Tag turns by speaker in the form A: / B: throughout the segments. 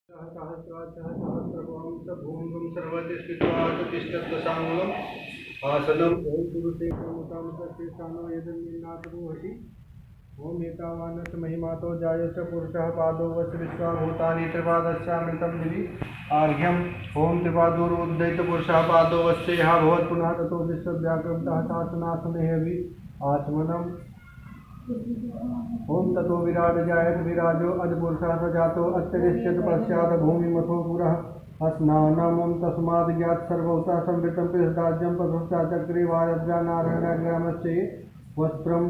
A: सहस्राक्षः सहस्रकों च भूमिं सर्वतिष्ठित्वातिष्ठत्साङ्गम् आसनम् ॐ पुरुषे प्रमुतामुतस्य स्थानो यदन्यन्नातरुहति ॐ एतावानस महिमातो जायस पुरुषः पादो वच विश्वाभूतानि त्रिपादस्यामृतं दिवि आर्घ्यम् ॐ त्रिपादोरुद्धैतपुरुषः पादो वस्य यः भवत् पुनः ततो विश्वव्याकृतः शासनासनेऽभि आचमनम् ओम ततो विराट जायत विराजो अजपुरुषः स जातो अत्यरिष्यत पश्चात भूमिमथो पुरः स्नानम् ओम तस्माद् ज्ञात सर्वभूता संवृतं पितृराज्यं पशुश्चा चक्रे वायव्या नारायणाग्रामस्य वस्त्रम्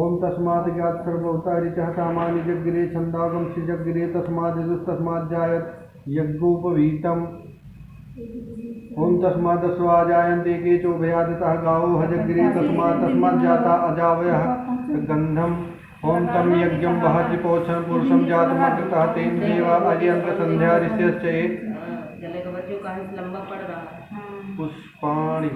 A: ओम तस्माद् ज्ञात सर्वभूता ऋचः सामानि जग्रे छन्दागं जग्रे तस्माद् जायत यज्ञोपवीतम् ओम तस्माद् स्वाजायन्ते केचोभयादितः गावो हजग्रे तस्मात् जाता अजावयः गंधम ओम तम यज्ञं वहजिपोषण पुरुषं जातमकृतः तेन देवा अजयंत संध्या ऋष्यश्च पुष्पाणि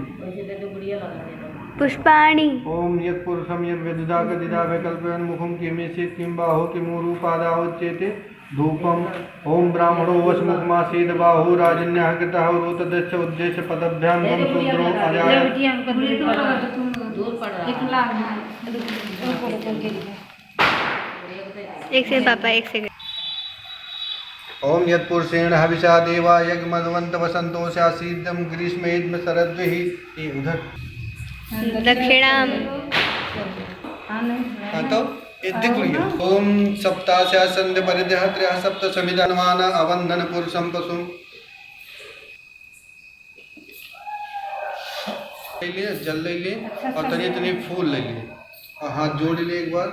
B: पुष्पाणि
A: ओम यत्पुरुषं यद्विदुधा कदिदा वैकल्पयन् मुखं किमेषित् किं बाहो किमुरूपादाहोच्येते धूपम् ओम ब्राह्मणो वशमुखमासीद बाहु राजन्यः कृतः रोतदस्य उद्देश्य पदभ्यां ओम शूद्रो अजाय
B: एक सेकंड पापा एक सेकंड
A: ओम यत्पुरुषेण हविषा देवा यज्ञमन्वन्त वसंतो स्यासीदं ग्रीष्मेद्म शरद्भिः ये उधर
B: दक्षिणाम
A: तो ओम सप्तास्या संध्य परिधः त्रयः सप्त समिधनमान अवंधन पुरुषं पशुं ले लिए जल ले लिए और तनी तनी फूल ले लिए और हाथ जोड़ लिए एक बार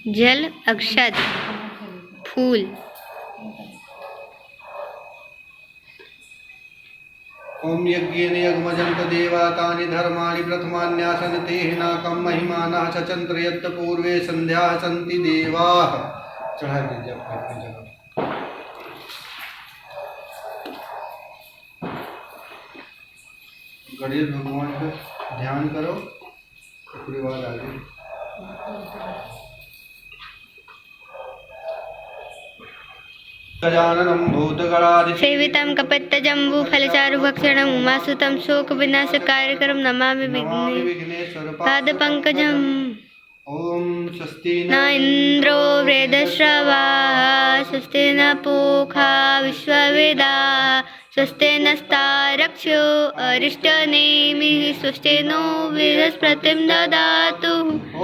B: जल अक्षत फूल
A: ओम यज्ञेन यज्ञमजन्त देवा तानि धर्माणि प्रथमान्यासन तेहि नाकं महिमानः चचन्त्र यत् पूर्वे संध्या सन्ति देवाः चढ़ा दीजिए अपनी जगह गणेश भगवान का ध्यान करो पूरी बात आ गई गजाननं भूतगणाधि
B: सेवितं कपत्तजम्बूफलचारुभक्षणम् उमासुतं शोकविनाशकार्यकरं नमामि
A: विघ्नेश्वर
B: पादपङ्कजम्
A: ओम स्वस्ति
B: न इन्द्रो वृद्धश्रवाः स्वस्ति न पूषा विश्ववेदाः स्वस्ति नस्तारक्षो अरिष्टनेमिः स्वस्ति नो बृहस्पतिं ददातु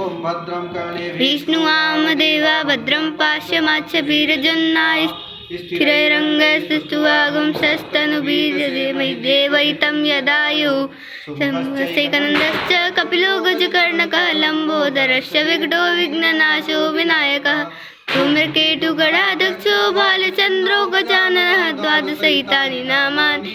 A: ओम भद्रं कर्णेभिः
B: विष्णुवाम देवा भद्रं पाश्यमाच्छभिर्जन्नाय स्थिरैरङ्गस्तुवागुं सस्तनुभिर्देवै देवैतं यदायु सेकनन्दश्च कपिलो गजकर्णकः लम्बोदरश्च विघ्नो विघ्ननाशो विनायकः धूम्रकेतुगणाध्यक्षो बालचन्द्रो गजाननः द्वादशैतानि नामानि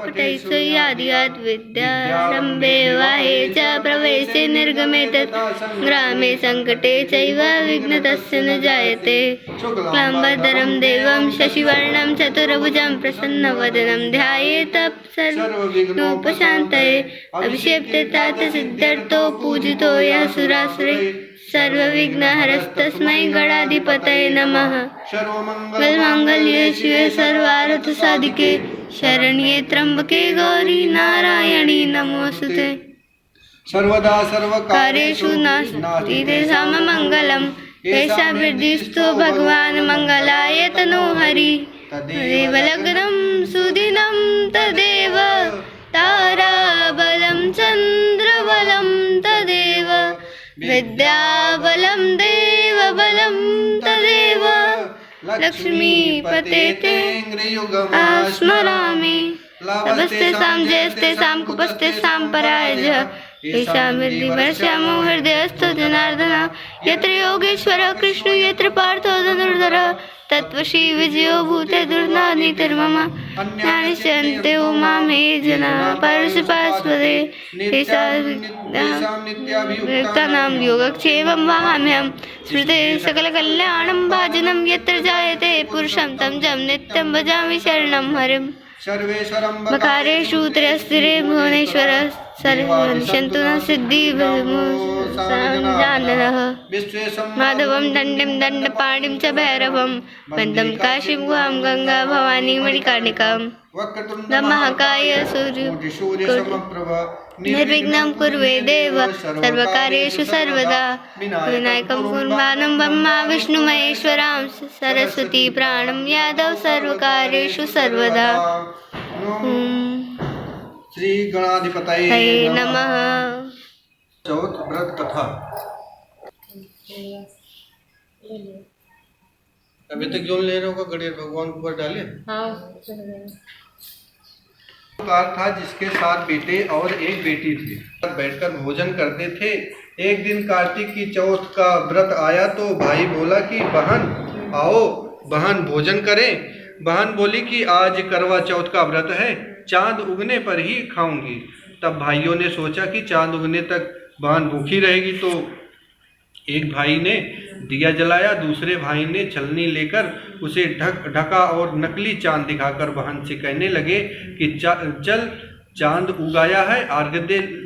B: पठैस्वयादियात् विद्यारम्भे वाहे च प्रवेशे निर्गमे तत् ग्रामे सङ्कटे चैव विघ्नतस्य न जायते क्लाम्बरधरं देवं शशिवर्णं चतुर्भुजं प्रसन्नवदनं ध्यायेत् सर्वविघ्नोपशान्तये अभिषेक्ते तात सिद्ध्यर्थो पूजितो यः सुरासुरैः सर्वविघ्नहरस्तस्मै गणाधिपतये नमः सर्वमङ्गलमाङ्गल्ये शिवे सर्वार्थसाधिके शरण्ये त्र्यम्बके गौरी नारायणी नमोऽस्तुते
A: सर्वदा सर्वकार्येषु
B: नास्ति तेषां मङ्गलं येषां वृद्धिस्तु भगवान् मङ्गलाय तनोहरि तदेव लग्नं सुदिनं तदेव ताराबलं चन्द्रबलं तदेव विद्याबलं देवबलं तदेव लक्ष्मीपते ते स्मरामि नमस्तेषां जयस्तेषां कुपस्तेषां पराजयः येषां हृदिवर्षामो हृदयस्थो जनार्दन यत्र योगेश्वरः कृष्णो यत्र पार्थो धनुर्धरः तत्त्वशी विजयो भूते दुर्नानितिर्मम ज्ञानिष्यन्ते उमामे जना पार्श्वपार्श्वदे तेषां योगक्षेमं वहाम्यहं स्मृते सकलकल्याणं भाजनं यत्र जायते पुरुषं तं जं नित्यं भजामि शरणं हरिम्
A: सर्वेश्वरं
B: मकारेषु त्रयस्थिरे भुवनेश्वरः सर्वन्तु न सिद्धि जाननः माधवं दण्डं दण्डपाणिं च भैरवं वन्दं काशीं गुहां गंगा भवानी मणिकर्णिकां नमः सूर्य निर्विघ्नं कुर्वे देव सर्वकार्येषु सर्वदा विनायकं कुर्वाणं ब्रह्मा विष्णु महेश्वरां सरस्वती प्राणं यादव सर्वकार्येषु सर्वदा।
A: श्री गणाधिपतये
B: नमः।
A: चौथ व्रत कथा। अभी तक जो ले रहे हो गणेश भगवान के ऊपर डाले। था जिसके 7 बेटे और 1 बेटी थी, बैठकर भोजन करते थे। एक दिन कार्तिक की चौथ का व्रत आया तो भाई बोला कि बहन आओ बहन भोजन करें। बहन बोली कि आज करवा चौथ का व्रत है, चांद उगने पर ही खाऊंगी। तब भाइयों ने सोचा कि चांद उगने तक बहन भूखी रहेगी, तो एक भाई ने दिया जलाया, दूसरे भाई ने छलनी लेकर उसे ढका और नकली चांद दिखाकर बहन से कहने लगे कि चल चांद उगाया है, अर्घ्य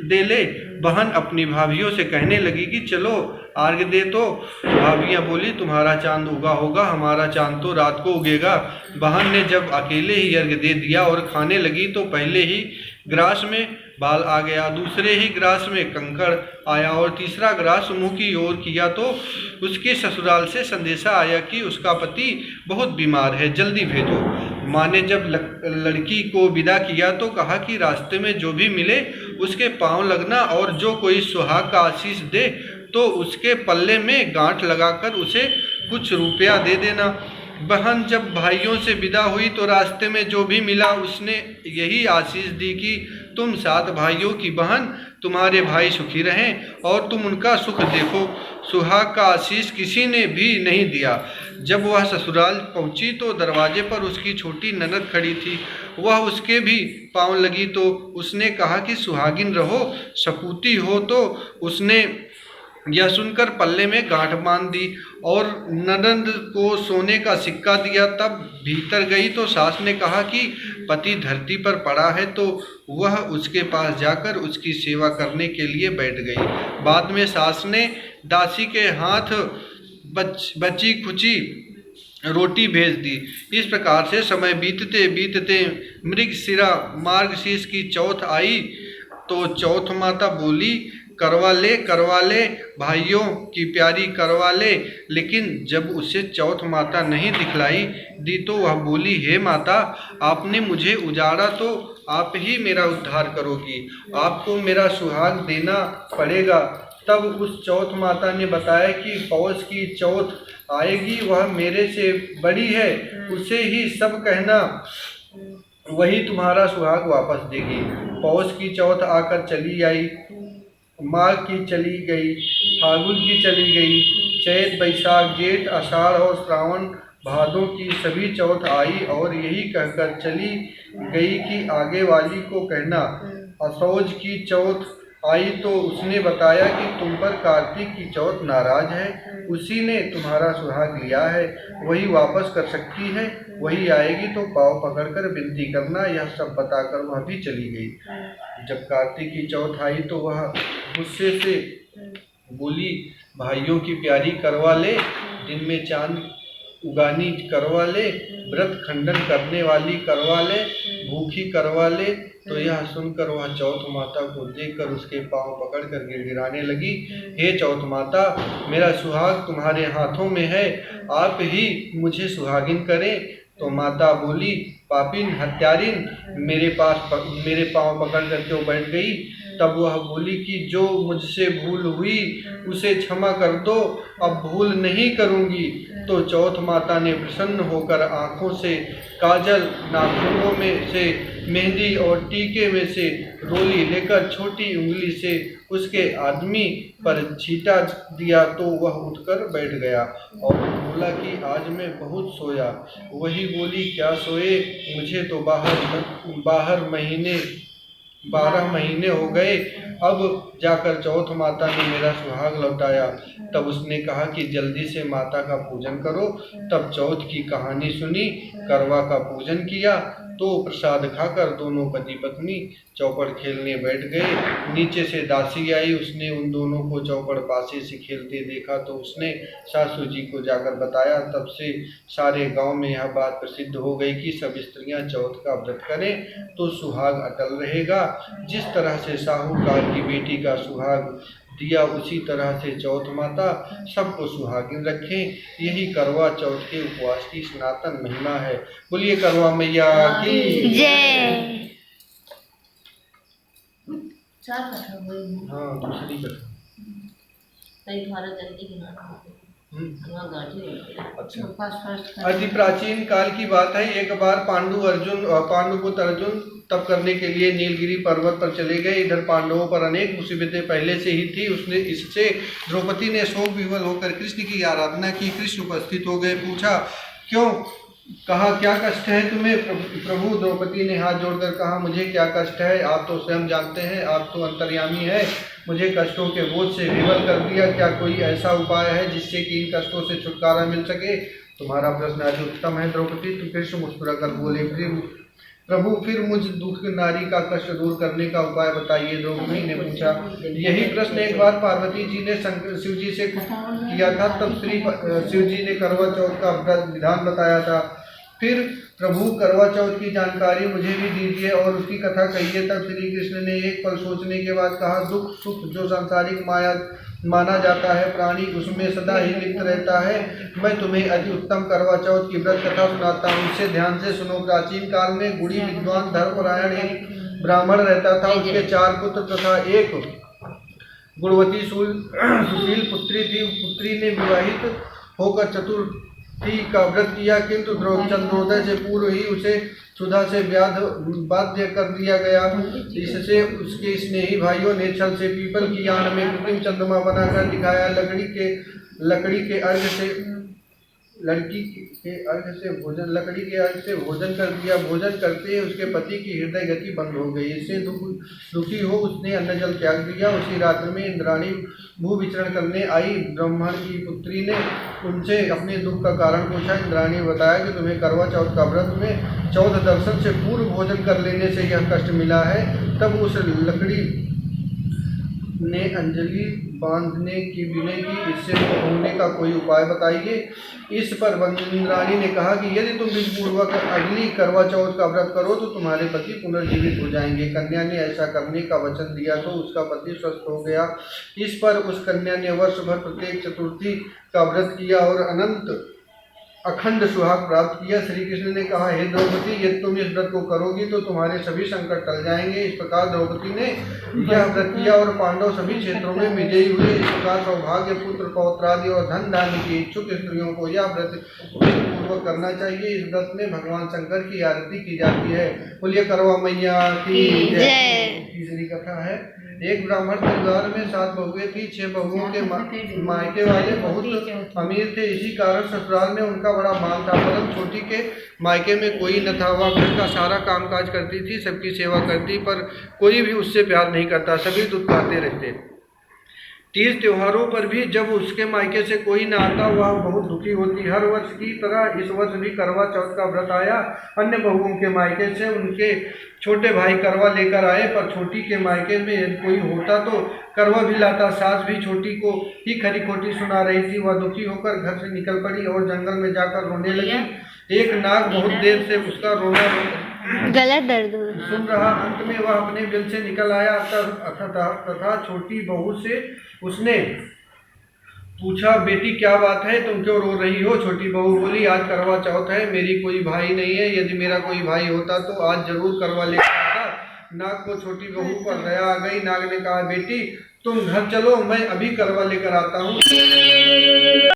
A: दे ले। बहन अपनी भाभियों से कहने लगी कि चलो अर्घ्य दे। तो भाभियाँ बोली तुम्हारा चांद उगा होगा, हमारा चांद तो रात को उगेगा। बहन ने जब अकेले ही अर्घ्य दे दिया और खाने लगी तो पहले ही ग्रास में बाल आ गया, दूसरे ही ग्रास में कंकड़ आया और तीसरा ग्रास मुंह की ओर किया तो उसके ससुराल से संदेशा आया कि उसका पति बहुत बीमार है, जल्दी भेजो। माँ ने जब लड़की को विदा किया तो कहा कि रास्ते में जो भी मिले उसके पांव लगना और जो कोई सुहाग का आशीष दे तो उसके पल्ले में गांठ लगाकर उसे कुछ रुपया दे देना। बहन जब भाइयों से विदा हुई तो रास्ते में जो भी मिला उसने यही आशीष दी कि तुम 7 भाइयों की बहन, तुम्हारे भाई सुखी रहें और तुम उनका सुख देखो। सुहाग का आशीष किसी ने भी नहीं दिया। जब वह ससुराल पहुंची तो दरवाजे पर उसकी छोटी ननद खड़ी थी। वह उसके भी पांव लगी तो उसने कहा कि सुहागिन रहो, सपूती हो। तो उसने यह सुनकर पल्ले में गांठ बांध दी और ननद को सोने का सिक्का दिया। तब भीतर गई तो सास ने कहा कि पति धरती पर पड़ा है, तो वह उसके पास जाकर उसकी सेवा करने के लिए बैठ गई। बाद में सास ने दासी के हाथ बची खुची रोटी भेज दी। इस प्रकार से समय बीतते बीतते मृगशिरा मार्गशीर्ष की चौथ आई तो चौथ माता बोली करवा ले भाइयों की प्यारी करवा ले। लेकिन जब उसे चौथ माता नहीं दिखलाई दी तो वह बोली हे माता, आपने मुझे उजाड़ा तो आप ही मेरा उद्धार करोगी, आपको मेरा सुहाग देना पड़ेगा। तब उस चौथ माता ने बताया कि पौष की चौथ आएगी, वह मेरे से बड़ी है, उसे ही सब कहना, वही तुम्हारा सुहाग वापस देगी। पौष की चौथ आकर चली आई, माघ की चली गई, फाल्गुन की चली गई, चैत बैसाख जेठ आषाढ़ और श्रावण भादों की सभी चौथ आई और यही कहकर चली गई कि आगे वाली को कहना। असौज की चौथ आई तो उसने बताया कि तुम पर कार्तिक की चौथ नाराज है, उसी ने तुम्हारा सुहाग लिया है, वही वापस कर सकती है, वही आएगी तो पाँव पकड़कर विनती करना। यह सब बताकर वह भी चली गई। जब कार्तिक की चौथ आई तो वह गुस्से से बोली भाइयों की प्यारी करवा ले, दिन में चांद उगानी करवा ले, व्रत खंडन करने वाली करवा ले, भूखी करवा ले। तो यह सुनकर वह चौथ माता को देखकर उसके पांव पकड़कर गिड़गिड़ाने लगी। हे चौथ माता, मेरा सुहाग तुम्हारे हाथों में है, आप ही मुझे सुहागिन करें। तो माता बोली पापिन हत्यारिन, मेरे पांव पकड़ कर क्यों बैठ गई। तब वह बोली कि जो मुझसे भूल हुई उसे क्षमा कर दो, अब भूल नहीं करूँगी। तो चौथ माता ने प्रसन्न होकर आँखों से काजल, नाखूनों में से मेहंदी और टीके में से रोली लेकर छोटी उंगली से उसके आदमी पर छींटा दिया तो वह उठकर बैठ गया और बोला कि आज मैं बहुत सोया। वही बोली क्या सोए, मुझे तो 12 महीने हो गए, अब जाकर चौथ माता ने मेरा सुहाग लौटाया। तब उसने कहा कि जल्दी से माता का पूजन करो। तब चौथ की कहानी सुनी, करवा का पूजन किया, तो प्रसाद खाकर दोनों पति पत्नी चौपड़ खेलने बैठ गए। नीचे से दासी आई, उसने उन दोनों को चौपड़ पासे से खेलते देखा तो उसने सासू जी को जाकर बताया। तब से सारे गांव में यह बात प्रसिद्ध हो गई कि सब स्त्रियां चौथ का व्रत करें तो सुहाग अटल रहेगा। जिस तरह से साहूकार की बेटी का सुहाग दिया, उसी तरह से चौथ माता सबको सुहागिन रखें। यही करवा चौथ के उपवास की सनातन महिमा है। बोलिए करवा मैया की
B: जय।
A: हाँ, दूसरी कथा। अच्छा, अति प्राचीन काल की बात है। एक बार पांडुपुत्र अर्जुन तप करने के लिए नीलगिरी पर्वत पर चले गए। इधर पांडवों पर अनेक मुसीबतें पहले से ही थी। उसने इससे द्रौपदी ने शोक विवल होकर कृष्ण की आराधना की। कृष्ण उपस्थित हो गए, पूछा क्यों? कहा क्या कष्ट है तुम्हें प्रभु? द्रौपदी ने हाथ जोड़कर कहा, मुझे क्या कष्ट है, आप तो स्वयं जानते हैं, आप तो अंतर्यामी है। मुझे कष्टों के बोझ से विवल कर दिया। क्या कोई ऐसा उपाय है जिससे कि इन कष्टों से छुटकारा मिल सके? तुम्हारा प्रश्न अति उत्तम है द्रौपदी। तो कृष्ण मुस्कुराकर बोले, प्रभु फिर मुझ दुख नारी का कष्ट दूर करने का उपाय बताइए। द्रौपदी ने पूछा। यही प्रश्न एक बार पार्वती जी ने शिव जी से किया था। तब श्री शिव जी ने करवा चौथ का व्रत विधान बताया था। फिर प्रभु करवा चौथ की जानकारी मुझे भी दीजिए और उसकी कथा कहिए। तब श्री कृष्ण ने एक पल सोचने के बाद कहा, दुख सुख जो सांसारिक माया माना जाता है, प्राणी उसमें सदा ही लिप्त रहता है। मैं तुम्हें अति उत्तम करवा चौथ की व्रत कथा सुनाता हूँ, इसे ध्यान से सुनो। प्राचीन काल में गुणी विद्वान धर्मपरायण एक ब्राह्मण रहता था। उसके 4 पुत्र तथा एक गुणवती सुशील पुत्री थी। पुत्री ने विवाहित होकर चतुर्थी का व्रत किया, किंतु चंद्रोदय से पूर्व ही उसे सुधा से बाध्य कर दिया गया। इससे उसके स्नेही भाइयों ने छल से पीपल की आड़ में कृत्रिम चंद्रमा बनाकर दिखाया। लकड़ी के अर्घ से भोजन कर दिया। भोजन करते ही उसके पति की हृदय गति बंद हो गई। इससे दुखी हो उसने अन्न जल त्याग दिया। उसी रात्र में इंद्राणी भू विचरण करने आई। ब्राह्मण की पुत्री ने उनसे अपने दुख का कारण पूछा। इंद्राणी ने बताया कि तुम्हें करवा चौथ का व्रत में चौथ दर्शन से पूर्व भोजन कर लेने से यह कष्ट मिला है। तब उस लकड़ी ने अंजलि बांधने की विनय की, इससे होने का कोई उपाय बताइए। इस पर इंद्राणी ने कहा कि यदि तुम विधिपूर्वक अगली करवा चौथ का व्रत करो तो तुम्हारे पति पुनर्जीवित हो जाएंगे। कन्या ने ऐसा करने का वचन दिया तो उसका पति स्वस्थ हो गया। इस पर उस कन्या ने वर्ष भर प्रत्येक चतुर्थी का व्रत किया और अनंत अखंड सुहाग प्राप्त किया। श्री कृष्ण ने कहा, हे द्रौपदी, यदि तुम इस व्रत को करोगी तो तुम्हारे सभी संकट टल जाएंगे। इस प्रकार द्रौपदी ने यह व्रत किया और पांडव सभी क्षेत्रों में विजयी हुए। इस प्रकार सौभाग्य, पुत्र पौत्रादि और धन धान्य की इच्छुक स्त्रियों को यह व्रत पूर्वक करना चाहिए। इस व्रत में भगवान शंकर की आरती की जाती है। बोलिए करवा मैया की जय। तीसरी कथा है। एक ब्राह्मण परिवार में 7 बहुएं थी। 6 बहुओं के मायके वाले बहुत अमीर थे, इसी कारण ससुराल में उनका बड़ा मान था। परंतु छोटी के मायके में कोई न था। वह घर का सारा कामकाज करती थी, सबकी सेवा करती, पर कोई भी उससे प्यार नहीं करता। सभी दुख पाते रहते। तीज त्योहारों पर भी जब उसके मायके से कोई न आता वह बहुत दुखी होती। हर वर्ष की तरह इस वर्ष भी करवा चौथ का व्रत आया। अन्य बहुओं के मायके से उनके छोटे भाई करवा लेकर आए, पर छोटी के मायके में यदि कोई होता तो करवा भी लाता। सास भी छोटी को ही खरी खोटी सुना रही थी। वह दुखी होकर घर से निकल पड़ी और जंगल में जाकर रोने लगी। एक नाग बहुत देर से उसका रोना
B: गला दर्द
A: सुन रहा। अंत में वह अपने बिल से निकल आया तथा छोटी बहू से उसने पूछा, बेटी क्या बात है, तुम क्यों रो रही हो? छोटी बहू बोली, आज करवा चौथ है, मेरी कोई भाई नहीं है। यदि मेरा कोई भाई होता तो आज जरूर करवा लेकर आता। नाग को छोटी बहू पर दया आ गई। नाग ने कहा, बेटी तुम घर चलो, मैं अभी करवा लेकर आता हूँ।